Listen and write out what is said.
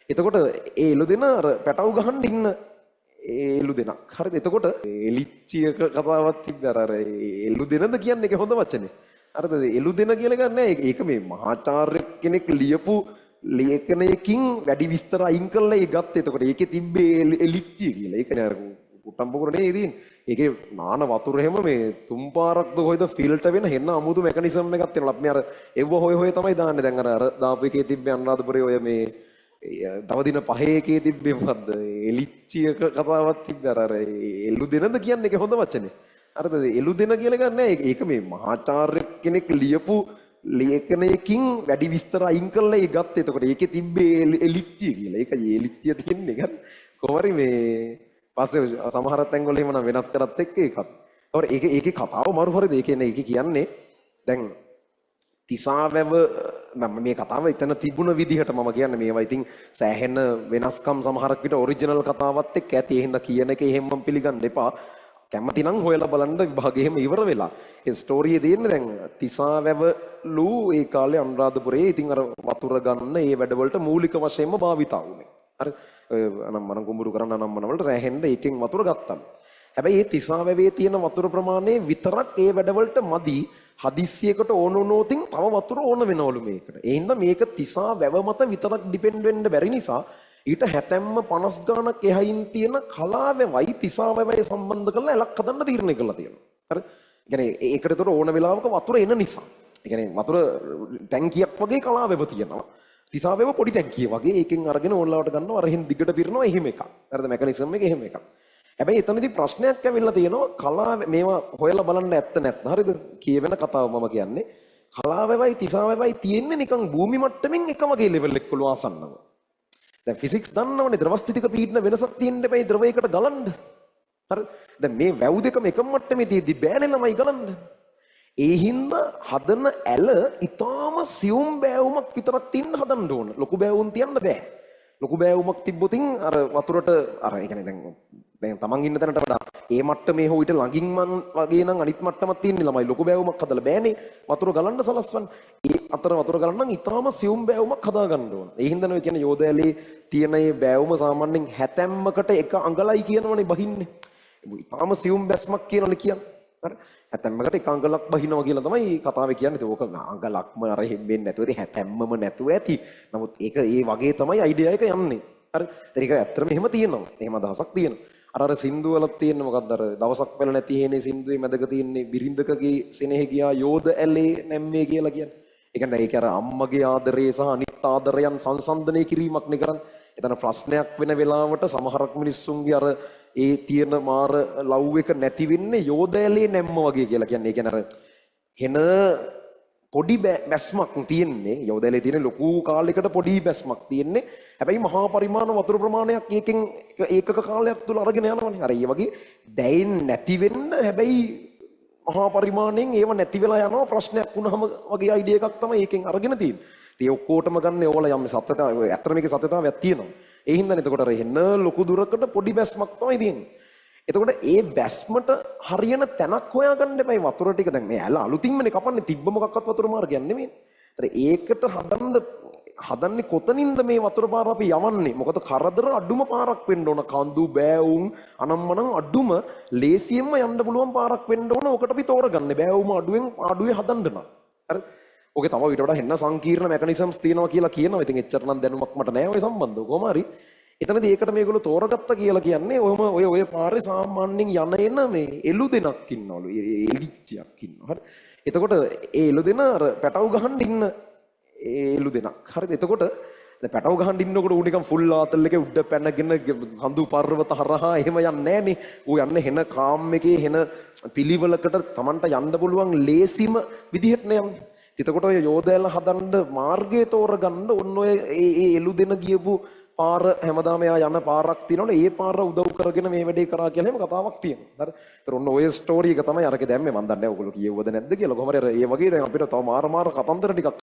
එතකොට ඒ එළු දෙන අර පැටව ගහන්න ඉන්න ඒ එළු දෙනක්. හරිද? එතකොට එලිච්චියක කතාවක් තිබ්බ අර එළු දෙනද කියන්නේ ඒක හොඳ වචනේ. හරිද? එළු දෙන කියලා ගන්න ඒක මේ මහාචාර්ය කෙනෙක් ලියපු ලේඛනයකින් වැඩි විස්තර අයින් කරලා ඒ ගත්තේ. එතකොට ඒකේ තිබ්බේ එලිච්චිය කියලා. ඒකනේ අර කුට්ටම්පොකුරනේ ඉතින්. ඒකේ නාන වතුර හැම මේ තුන් පාරක්ද කොයිද ෆිල්ටර් වෙන හෙන්න අමුතු මෙකනිසම් එකක් තියෙනවා. අපි අර එව්ව හොය හොය තමයි දාන්නේ. දැන් අර දාපු එකේ තිබ්බේ අනුරාධපුරේ ඔය මේ තව දින 5 එකේ තිබ්බේ මොකද්ද? එලිච්චියක කතාවක් තිබ්බේ අර එළු දෙනද කියන්නේ ඒක හොඳ වචනේ. හරිද? එළු දෙන කියලා ගන්න ඒක මේ මහාචාර්ය කෙනෙක් ලියපු ලේඛනයකින් වැඩි විස්තර අයින් කරලා ඒ ගත්තේ. එතකොට ඒකේ තිබ්බේ එලිච්චිය කියලා. ඒකයි එලිච්චිය තියන්නේ ගන්න. කොහොමරි මේ පස්සේ සමහර තැන්වල එහෙම නම් වෙනස් කරත් එක්ක ඒකත්. ඒකේ කතාව මරු හරිද? ඒ කියන්නේ දැන් තිසාවැව මම මේ කතාව එතන තිබුණ විදිහට මම කියන්නේ මේවා ඉතින් සෑහෙන වෙනස්කම් සමහරක් විට ඔරිජිනල් කතාවත් එක්ක ඇති. ඒ හින්දා කියන එක එහෙම පිළිගන්න එපා. කැමති නම් හොයලා බලන්න විභාගේ එහෙම ඉවර වෙලා. ඒ ස්ටෝරිය දෙන්නේ දැන් තිසාවැවලු ඒ කාලේ අනුරාධපුරේ ඉතින් අර වතුර ගන්න ඒ වැඩවලට මූලික වශයෙන්ම භාවිතා වුණේ. හරි. අනම්මනම් කුඹුරු කරන්න අනම්මන වලට සෑහෙන්න ඒකෙන් වතුර ගත්තා. හැබැයි මේ තිසාවැවේ තියෙන වතුර ප්‍රමාණය විතරක් ඒ වැඩවලට මදි. හදිස්සියකට ඕන වුණොතින් තව වතුර ඕන වෙනවලු මේකට. ඒ හින්දා මේක තිසාවැව මත විතරක් ඩිපෙන්ඩ් වෙන්න බැරි නිසා ඊට 60ම 50 ගානක් එහයින් තියෙන කලාවැවයි තිසාවැවයි සම්බන්ධ කරලා ඇලක් හදන්න තීරණය කරලා තියෙනවා. හරි. ඒ කියන්නේ ඒකට ඒතර ඕන වෙලාවක වතුර එන නිසා. ඒ කියන්නේ වතුර ටැංකියක් වගේ කලාවැව තියෙනවා. තිසාවැව පොඩි ටැංකිය වගේ ඒකෙන් අරගෙන ඕනලාවට ගන්නවා අරහින් දිගට පිරනවා එහෙම එකක්. හරිද? මෙකනිසම් එක එහෙම එකක්. හැබැයි එතනදී ප්‍රශ්නයක් ඇවිල්ලා තියෙනවා කලාව මේවා හොයලා බලන්න ඇත්ත නැත්නම්. හරිද? කියවෙන කතාව මම කියන්නේ. කලාවැවයි තිසාවැවයි තියෙන්නේ නිකන් භූමි මට්ටමින් එක වගේ ලෙවල් එකවල ආසන්නව. දැන් ෆිසික්ස් දන්නවනේ ද්‍රවස්ථිතික පීඩන වෙනසක් තියෙන්න බෑ ද්‍රවයකට ගලන්න. හරි. දැන් මේ වැව් දෙකම එකම මට්ටමේ තියෙද්දි බෑනේ ළමයි ගලන්න. ඒ හින්දා හදන ඇල ඊටාම සියුම් බෑවුමක් විතරක් තින්න හදන්න ඕන. ලොකු බෑවුම් තියන්න බෑ. ලොකු බෑවුමක් තිබ්බොතින් අර වතුරට අර ඒ කියන්නේ දැන් තමන් ඉන්න තැනට වඩා ඒ මට්ටමේ හෝ ඊට ළඟින් මන් වගේ නම් අනිත් මට්ටමක් තියෙන්නේ ළමයි ලොකු බෑවුමක් හදලා බෑනේ වතුර ගලන්න සලස්වන්න. ඒ අතර වතුර ගලන්න නම් ඊටාම සියුම් බෑවුමක් හදා ගන්න ඕන. ඒ හින්දා නේ කියන්නේ යෝධයලේ තියෙන මේ බෑවුම සාමාන්‍යයෙන් 70කට එක අඟලයි කියනවනේ බහින්නේ. ඊටාම සියුම් බැස්මක් කියනවනේ කියන්නේ. හරි. 70කට එක අඟලක් බහිනවා කියලා තමයි කතාවේ කියන්නේ. ඒක ඕක අඟලක්ම අර හෙම්බෙන්නේ නැතුව ඉතින් 70ම නැතුව ඇති. නමුත් ඒක ඒ වගේ තමයි අයිඩියා එක යන්නේ. හරි. ඒක ඇත්තටම එහෙම තියෙනවා. එහෙම අදහසක් තියෙනවා. අර සින්දු වල තියෙන මොකක්ද අර දවසක් වෙල නැති හේනේ සින්දුවේ මැදක තියෙන්නේ බිරිඳකගේ සෙනෙහ ගියා යෝධ ඇලේ නැම්මේ කියලා කියන්නේ. ඒ කියන්නේ ඒක අර අම්මගේ ආදරේ සහ අනිත් ආදරයන් සංසන්දනය කිරීමක් නේ කරන්නේ. එතන ප්‍රශ්නයක් වෙන වෙලාවට සමහරක් මිනිස්සුන්ගේ අර ඒ තියෙන මාර ලව් එක නැති වෙන්නේ යෝධ ඇලේ නැම්ම වගේ කියලා කියන්නේ. ඒ කියන්නේ අර හෙන පොඩි බැස්මක් තියෙන්නේ යෝධ ඇලේ තියෙන ලොකු කාලයකට පොඩි බැස්මක් තියෙන්නේ. හැබැයි මහා පරිමාණ වතුර ප්‍රමාණයක් ඒකෙන් ඒකක කාලයක් තුල අරගෙන යනවනේ. අර ඒ වගේ දැයින් නැති වෙන්න හැබැයි මහා පරිමාණයෙන් ඒව නැති වෙලා යනවා ප්‍රශ්නයක් වුණාම වගේ අයිඩියා එකක් තමයි ඒකෙන් අරගෙන තියෙන්නේ. ඉතින් ඒ ඔක්කොටම ගන්න ඕලා යම් සත්‍යතාවය ඇත්තට මේකේ සත්‍යතාවයක් තියෙනවා. ඒ හින්දානේ එතකොට අර එන්න ලොකු දුරකට පොඩි බැස්මක් තමයි තියෙන්නේ. එතකොට ඒ බැස්මට හරියන තැනක් හොයාගන්න එපා. මේ වතුර ටික දැන් මේ ඇල අලුතින්මනේ කපන්නේ තිබ්බ මොකක්වත් වතුර මාර්ගයක් නෙමෙයි. ඒකට හදන්නේ කොතනින්ද මේ වතුර පාර අපි යවන්නේ? මොකද කරදර අඩුම පාරක් වෙන්න ඕන. කඳු බෑවුම් අනම්මනම් අඩුම ලේසියෙන්ම යන්න පුළුවන් පාරක් වෙන්න ඕන. ඔකට අපි තෝරගන්නේ බෑවුම අඩුවේ හදන්න නම්. හරි. ඔගේ තව ඊට වඩා හෙන්න සංකීර්ණ මෙකනිසම්ස් තියෙනවා කියලා කියනවා. ඉතින් එච්චර නම් දැනුමක් මට නැහැ ඔය සම්බන්ධව. කොහොම හරි එතනදී ඒකට මේගොල්ලෝ තෝරගත්තා කියලා කියන්නේ ඔය පාරේ සාමාන්‍යයෙන් යන එන මේ එළු දෙනක් ඉන්නවලු. එලිච්චියක් ඉන්නවා. හරි. එතකොට ඒ එළු දෙන අර පැටව ගහන්න ඉන්න එළු දෙනක්. හරිද? එතකොට දැන් පැටව ගහන්න ඉන්නකොට ඌ නිකන් ෆුල් ආතල් එකේ උඩ පැනගෙන හඳු පර්වත හරහා එහෙම යන්නේ නැහනේ. ඌ යන්නේ හෙන කාම් එකේ හෙන පිළිවෙලකට Tamanට යන්න පුළුවන් ලේසිම විදිහට නේ යන්නේ. එතකොට ඔය යෝධයල හදන්න මාර්ගය තෝරගන්න ඔන්න ඔය ඒ එළු දෙන ගියපු පාර හැමදාම එයා යන පාරක් තියෙනවනේ. ඒ පාර උදව් කරගෙන මේ වැඩේ කරා කියලා එහෙම කතාවක් තියෙනවා. හරි. ඒතර ඔන්න ඔය ස්ටෝරි එක තමයි අරකේ දැම්මේ. මම දන්නේ නැහැ ඔයගොල්ලෝ කියෙව්වද නැද්ද කියලා. කොහොම හරි ඒ වගේ දැන් අපිට තව මාර කතන්දර ටිකක්